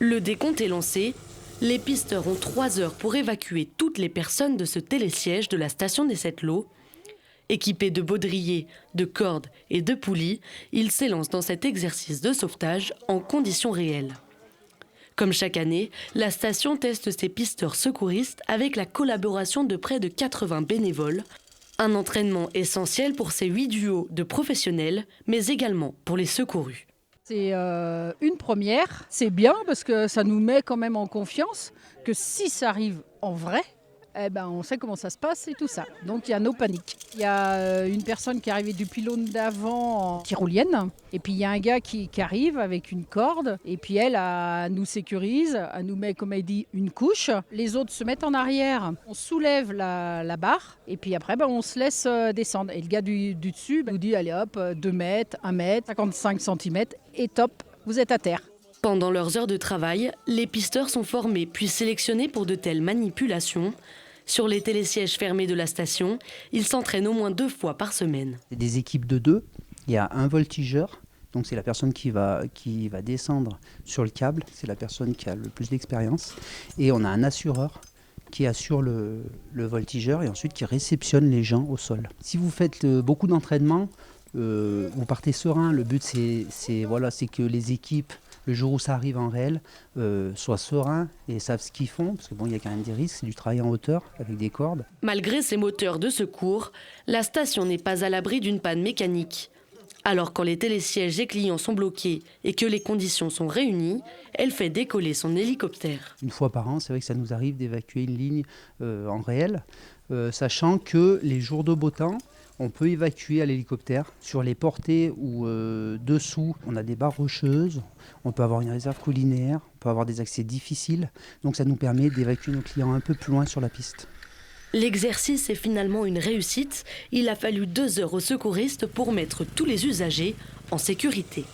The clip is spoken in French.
Le décompte est lancé. Les pisteurs ont 3 heures pour évacuer toutes les personnes de ce télésiège de la station des Sept Lots. Équipés de baudriers, de cordes et de poulies, ils s'élancent dans cet exercice de sauvetage en conditions réelles. Comme chaque année, la station teste ses pisteurs secouristes avec la collaboration de près de 80 bénévoles. Un entraînement essentiel pour ces 8 duos de professionnels, mais également pour les secourus. C'est une première, c'est bien parce que ça nous met quand même en confiance que si ça arrive en vrai, on sait comment ça se passe et tout ça. Donc il y a no panique. Il y a une personne qui est arrivée du pylône d'avant en tyrolienne et puis il y a un gars qui arrive avec une corde et puis elle nous sécurise, elle nous met, comme elle dit, une couche. Les autres se mettent en arrière, on soulève la barre et puis après on se laisse descendre. Et le gars du dessus nous dit allez hop, 2 mètres, 1 mètre, 55 cm et top, vous êtes à terre. Pendant leurs heures de travail, les pisteurs sont formés puis sélectionnés pour de telles manipulations. Sur les télésièges fermés de la station, ils s'entraînent au moins 2 fois par semaine. C'est des équipes de 2. Il y a un voltigeur, donc c'est la personne qui va descendre sur le câble, c'est la personne qui a le plus d'expérience. Et on a un assureur qui assure le voltigeur et ensuite qui réceptionne les gens au sol. Si vous faites beaucoup d'entraînement, vous partez serein. Le but c'est que les équipes, le jour où ça arrive en réel, soient sereins et savent ce qu'ils font, parce que il y a quand même des risques, c'est du travail en hauteur avec des cordes. Malgré ses moteurs de secours, la station n'est pas à l'abri d'une panne mécanique. Alors quand les télésièges et clients sont bloqués et que les conditions sont réunies, elle fait décoller son hélicoptère. Une fois par an, c'est vrai que ça nous arrive d'évacuer une ligne en réel, sachant que les jours de beau temps, on peut évacuer à l'hélicoptère. Sur les portées ou dessous, on a des barres rocheuses, on peut avoir une réserve collinaire, on peut avoir des accès difficiles. Donc ça nous permet d'évacuer nos clients un peu plus loin sur la piste. L'exercice est finalement une réussite. Il a fallu 2 heures aux secouristes pour mettre tous les usagers en sécurité.